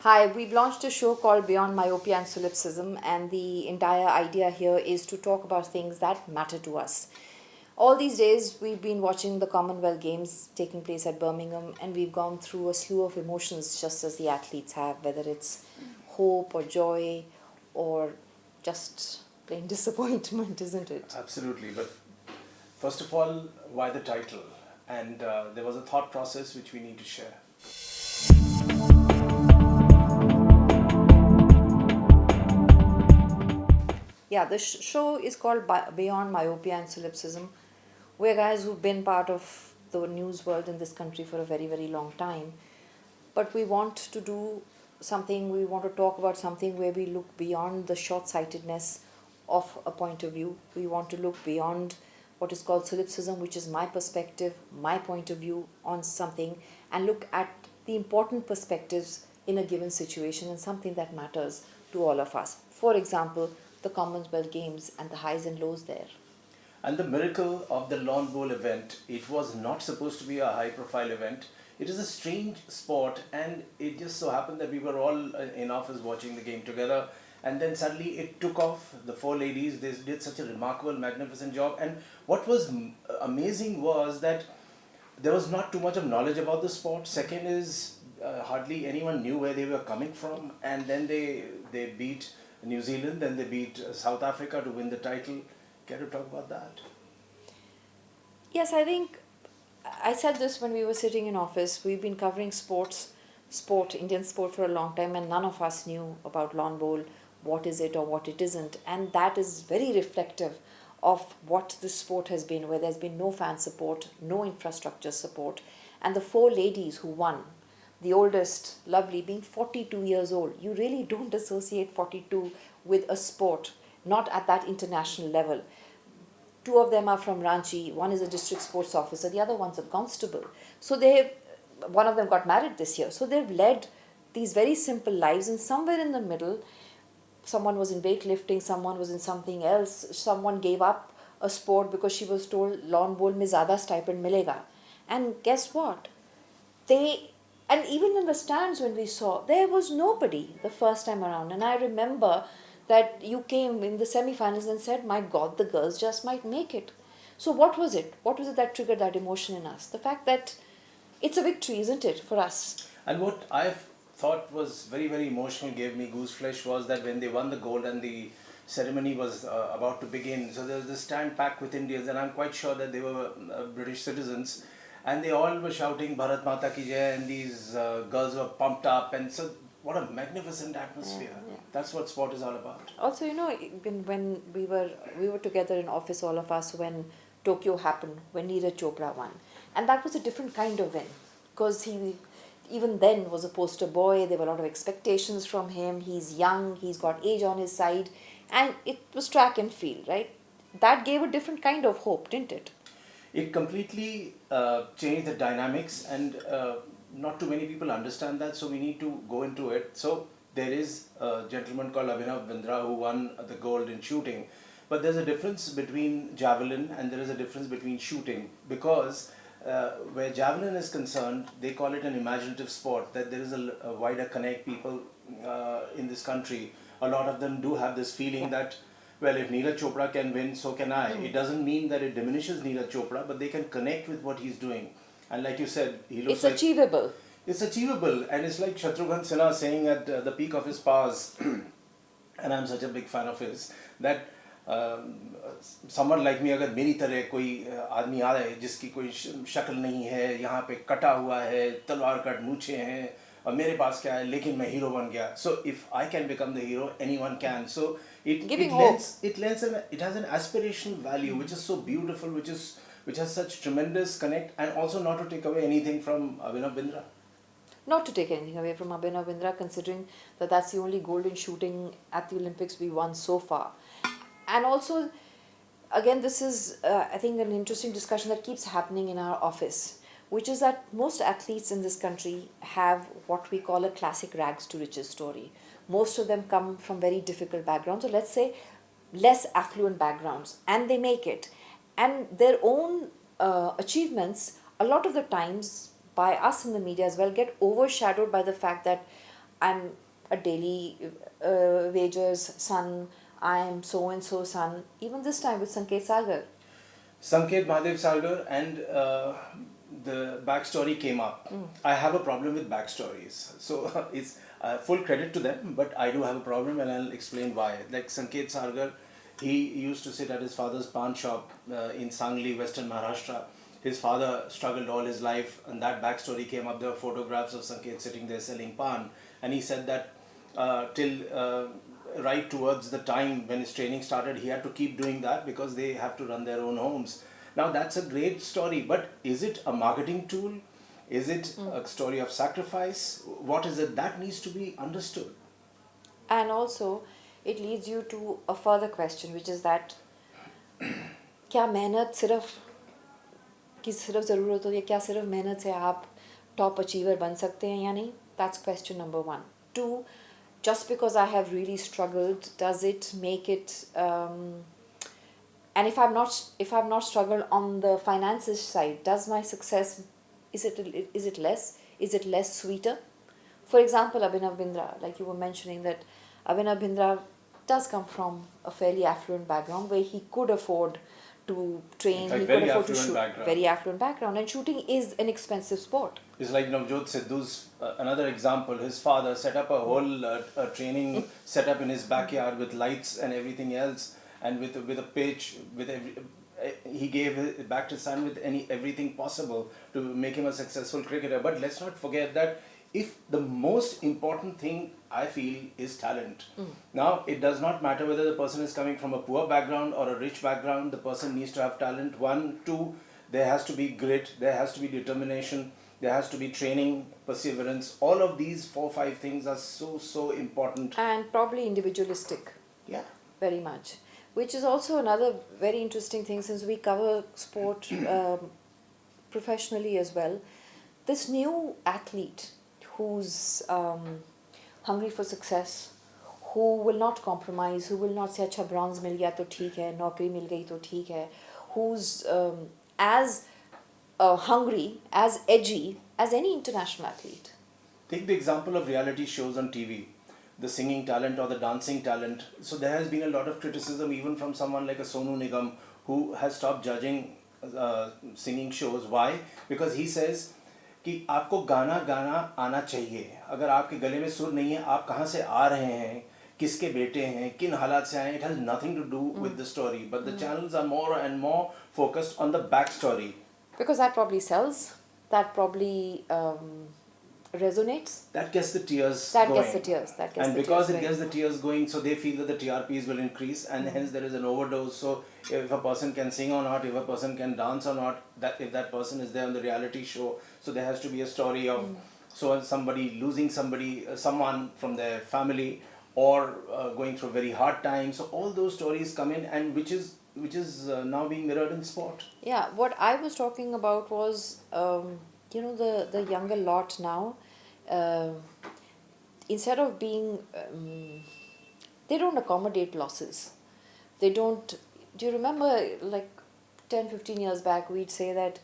Hi, we've launched a show called Beyond Myopia and Solipsism, and the entire idea here is to talk about things that matter to us. All these days, we've been watching the Commonwealth Games taking place at Birmingham, and we've gone through a slew of emotions just as the athletes have, whether it's hope or joy or just plain disappointment, isn't it? Absolutely, but first of all, why the title? And there was a thought process which we need to share. Yeah, the show is called Beyond Myopia and Solipsism. We're guys who've been part of the news world in this country for a very, very long time. But we want to do something, we want to talk about something where we look beyond the short sightedness of a point of view. We want to look beyond what is called solipsism, which is my perspective, my point of view on something, and look at the important perspectives in a given situation and something that matters to all of us. For example, the Commonwealth Games and the highs and lows there. And the miracle of the Lawn Bowl event, it was not supposed to be a high profile event. It is a strange sport, and it just so happened that we were all in office watching the game together. And then suddenly it took off. The four ladies, they did such a remarkable, magnificent job. And what was amazing was that there was not too much of knowledge about the sport. Second is hardly anyone knew where they were coming from, and then they beat New Zealand, then they beat South Africa to win the title. Care to talk about that? Yes, I think I said this when we were sitting in office. We've been covering Indian sport for a long time, and none of us knew about lawn bowl, what is it or what it isn't. And that is very reflective of what the sport has been, where there's been no fan support, no infrastructure support. And the four ladies who won, the oldest, lovely, being 42 years old, you really don't associate 42 with a sport, not at that international level. Two of them are from Ranchi. One is a district sports officer. The other one's a constable. So one of them got married this year. So they've led these very simple lives, and somewhere in the middle, someone was in weightlifting, someone was in something else, someone gave up a sport because she was told lawn bowl mein zyada stipend milega. And guess what? They and even in the stands when we saw, there was nobody the first time around. And I remember that you came in the semi-finals and said, my God, the girls just might make it. So what was it? What was it that triggered that emotion in us? The fact that it's a victory, isn't it, for us? And what I thought was very, very emotional, gave me goose flesh, was that when they won the gold and the ceremony was about to begin, so there was this stand packed with Indians, and I'm quite sure that they were British citizens, and they all were shouting Bharat Mata Ki Jai, and these girls were pumped up, and so what a magnificent atmosphere. Yeah. That's what sport is all about. Also, when we were together in office, all of us, when Tokyo happened, when Neeraj Chopra won, and that was a different kind of win, because he even then was a poster boy. There were a lot of expectations from him. He's young, he's got age on his side, and it was track and field, right? That gave a different kind of hope, didn't it? It completely changed the dynamics, and not too many people understand that, so we need to go into it. So there is a gentleman called Abhinav Bindra who won the gold in shooting, but there's a difference between javelin and there is a difference between shooting, because where javelin is concerned, they call it an imaginative sport, that there is a wider connect. People in this country, a lot of them do have this feeling that, well, if Neeraj Chopra can win, so can I. It doesn't mean that it diminishes Neeraj Chopra, but they can connect with what he's doing. And like you said, he looks It's like achievable. it's achievable, and it's like Shatrughan Sinha saying at the peak of his powers, and I'm such a big fan of his, that someone like me, अगर मेरी तरह कोई आदमी आ रहा है जिसकी कोई शक्ल नहीं है, यहाँ पे कटा हुआ है, तलवार कट मूछे हैं, और मेरे पास क्या है, लेकिन मैं हीरो बन गया. So if I can become the hero, anyone can. So Giving hope. it has an aspirational value which is so beautiful, which has such tremendous connect, and also not to take away anything from Abhinav Bindra. Not to take anything away from Abhinav Bindra, considering that that's the only gold in shooting at the Olympics we won so far. And also, again, this is, I think, an interesting discussion that keeps happening in our office, which is that most athletes in this country have what we call a classic rags to riches story. Most of them come from very difficult backgrounds, or let's say less affluent backgrounds, and they make it. And their own achievements, a lot of the times by us in the media as well, get overshadowed by the fact that I'm a daily wager's son, I'm so and so son. Even this time with Sanket Sagar. Sanket Mahadev Sargar and the backstory came up. I have a problem with backstories. So it's full credit to them, but I do have a problem and I'll explain why. Like Sanket Sargar, he used to sit at his father's pawn shop in Sangli, Western Maharashtra. His father struggled all his life, and that backstory came up. There were photographs of Sanket sitting there selling pan, and he said that till right towards the time when his training started, he had to keep doing that because they have to run their own homes. Now that's a great story, but is it a marketing tool? Is it a story of sacrifice? What is it that needs to be understood? And also, it leads you to a further question, which is that क्या मेहनत सिर्फ की सिर्फ ज़रूरत हो या क्या सिर्फ मेहनत से आप टॉप अचीवर बन सकते हैं या नहीं? That's question number one. Two, just because I have really struggled, does it make it and if I've not struggled on the finances side, does my success, is it less sweeter? For example, Abhinav Bindra, like you were mentioning, that Abhinav Bindra does come from a fairly affluent background where he could afford to train, In fact, he very could afford to affluent shoot. background. Very affluent background, and shooting is an expensive sport. It's like Navjot Sidhu's another example. His father set up a whole training setup in his backyard with lights and everything else, and with a pitch, with he gave back to his son with everything possible to make him a successful cricketer. But let's not forget that if the most important thing I feel is talent. Now it does not matter whether the person is coming from a poor background or a rich background. The person needs to have talent. One, two, there has to be grit, there has to be determination, there has to be training, perseverance. All of these 4-5 things are so important. And probably individualistic. Yeah. Very much. Which is also another very interesting thing, since we cover sport professionally as well. This new athlete who's hungry for success, who will not compromise, who will not say अच्छा bronze मिल गया तो ठीक है, नौकरी मिल गई तो ठीक है, who's as hungry, as edgy as any international athlete. Take the example of reality shows on TV, the singing talent or the dancing talent. So there has been a lot of criticism even from someone like a Sonu Nigam who has stopped judging singing shows. Why? Because he says कि आपको गाना गाना आना चाहिए. अगर आपके गले में सुर नहीं है, आप कहाँ से आ रहे हैं, किसके बेटे हैं, किन हालात से आए हैं, it has nothing to do with the story. But the channels are more and more focused on the backstory. Because that probably sells, that probably resonates. That gets the tears That going. gets the tears. That gets And the because tears it gets the tears going, so they feel that the TRPs will increase, and hence there is an overdose. So if a person can sing or not, if a person can dance or not, that if that person is there on the reality show, so there has to be a story of so somebody losing somebody, someone from their family, or going through very hard times. So all those stories come in, and which is now being mirrored in sport. Yeah, what I was talking about was, the younger lot now, instead of being, they don't accommodate losses. They don't, do you remember like 10-15 years back, we'd say that,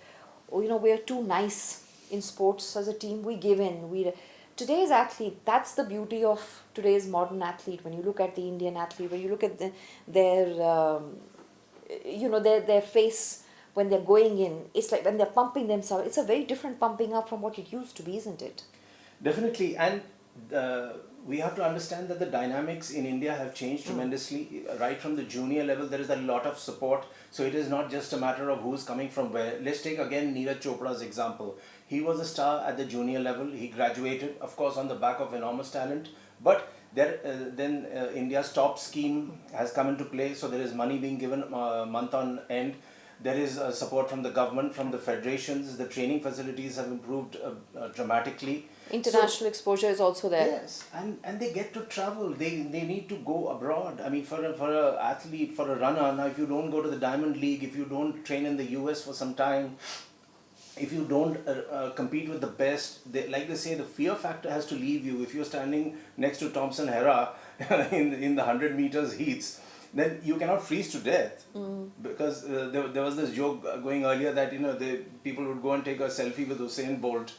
we're too nice in sports as a team, we give in. Today's athlete, that's the beauty of today's modern athlete. When you look at the Indian athlete, when you look at their face when they're going in, it's like when they're pumping themselves, it's a very different pumping up from what it used to be, isn't it? Definitely, and we have to understand that the dynamics in India have changed tremendously. Right from the junior level, there is a lot of support. So it is not just a matter of who's coming from where. Let's take again Neeraj Chopra's example. He was a star at the junior level. He graduated, of course, on the back of enormous talent. But then India's top scheme has come into play. So there is money being given month on end. There is support from the government, from the federations. The training facilities have improved dramatically. International exposure is also there. Yes, and they get to travel. They need to go abroad. I mean, for a athlete, for a runner, now if you don't go to the Diamond League, if you don't train in the US for some time, if you don't compete with the best, like they say, the fear factor has to leave you. If you're standing next to Thompson Hera in the 100 meters heats, then you cannot freeze to death. Because there was this joke going earlier that the people would go and take a selfie with Usain Bolt,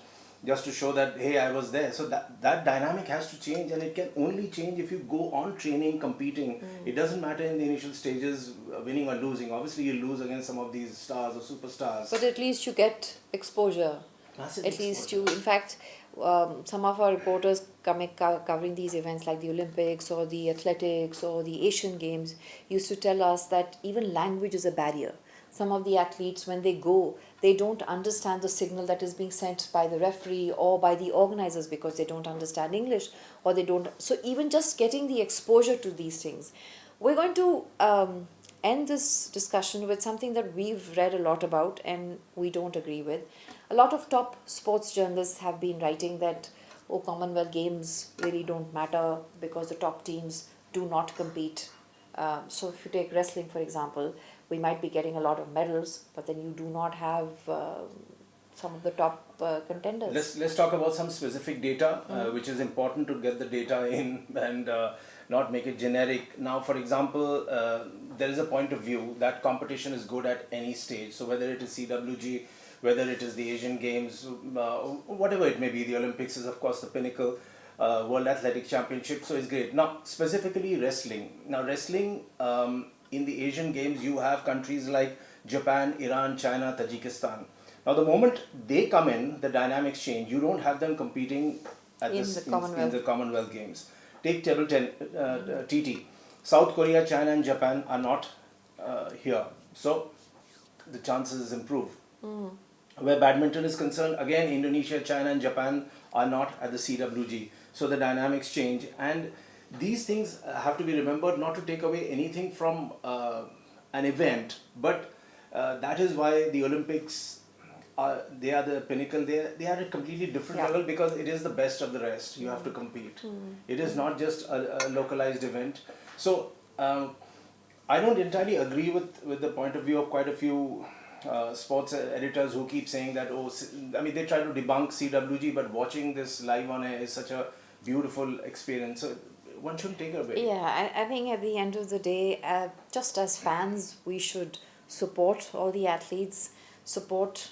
just to show that hey, I was there. So that dynamic has to change, and it can only change if you go on training, competing. It doesn't matter in the initial stages, winning or losing. Obviously, you lose against some of these stars or superstars. But at least you get exposure. Massive At least exposure. in fact, some of our reporters covering these events like the Olympics or the athletics or the Asian Games used to tell us that even language is a barrier. Some of the athletes, when they go, they don't understand the signal that is being sent by the referee or by the organizers because they don't understand English, or they don't. So even just getting the exposure to these things. We're going to end this discussion with something that we've read a lot about and we don't agree with. A lot of top sports journalists have been writing that, oh, Commonwealth Games really don't matter because the top teams do not compete. So if you take wrestling, for example, we might be getting a lot of medals, but then you do not have some of the top contenders. Let's talk about some specific data, which is important to get the data in and not make it generic. Now, for example, there is a point of view that competition is good at any stage. So whether it is CWG, whether it is the Asian Games, whatever it may be, the Olympics is of course the pinnacle. World Athletic Championship, so it's great. Now, specifically wrestling. Now, wrestling in the Asian Games, you have countries like Japan, Iran, China, Tajikistan. Now, the moment they come in, the dynamics change. You don't have them competing at In this the Commonwealth. in the Commonwealth Games. Take table TT. South Korea, China, and Japan are not here, so the chances improve. Where badminton is concerned, again, Indonesia, China, and Japan are not at the CWG. So the dynamics change. And these things have to be remembered, not to take away anything from an event, but that is why the Olympics, they are the pinnacle. They are at a completely different Yeah. level because it is the best of the rest. You have to compete. It is not just a localized event. So I don't entirely agree with the point of view of quite a few sports editors who keep saying that, oh, I mean, they try to debunk CWG, but watching this live on air is such a beautiful experience. So one shouldn't take it away. Yeah, I think at the end of the day, just as fans, we should support all the athletes, support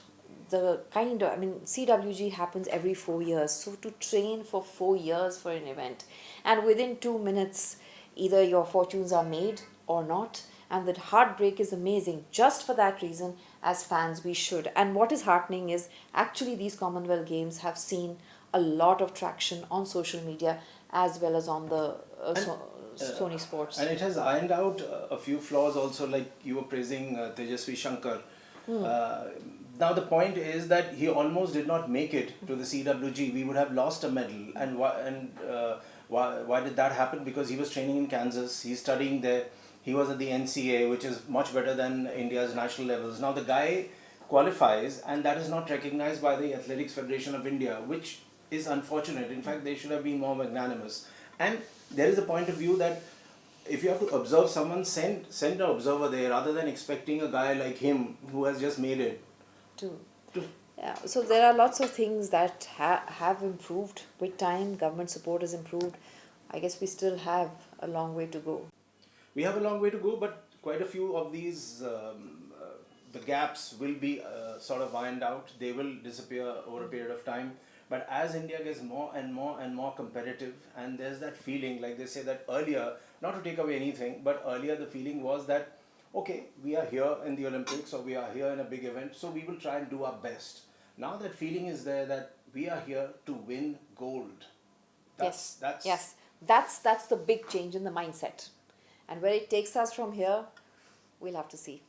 the kind of, I mean, CWG happens every 4 years. So to train for 4 years for an event, and within 2 minutes, either your fortunes are made or not, and the heartbreak is amazing. Just for that reason, as fans, we should. And what is heartening is actually these Commonwealth Games have seen a lot of traction on social media as well as on the Sony Sports. And it has ironed out a few flaws also, like you were praising Tejasvi Shankar. Now the point is that he almost did not make it to the CWG. We would have lost a medal. And why did that happen? Because he was training in Kansas. He's studying there. He was at the NCA, which is much better than India's national levels. Now the guy qualifies, and that is not recognized by the Athletics Federation of India, which is unfortunate. In fact, they should have been more magnanimous. And there is a point of view that if you have to observe someone, send an observer there rather than expecting a guy like him who has just made it. Too. Yeah, so there are lots of things that have improved with time. Government support has improved. I guess we still have a long way to go. We have a long way to go, but quite a few of these the gaps will be sort of ironed out. They will disappear over a period of time. But as India gets more and more and more competitive, and there's that feeling, like they say that earlier, not to take away anything, but earlier the feeling was that, okay, we are here in the Olympics or we are here in a big event, so we will try and do our best. Now that feeling is there that we are here to win gold. Yes, that's the big change in the mindset. And where it takes us from here, we'll have to see.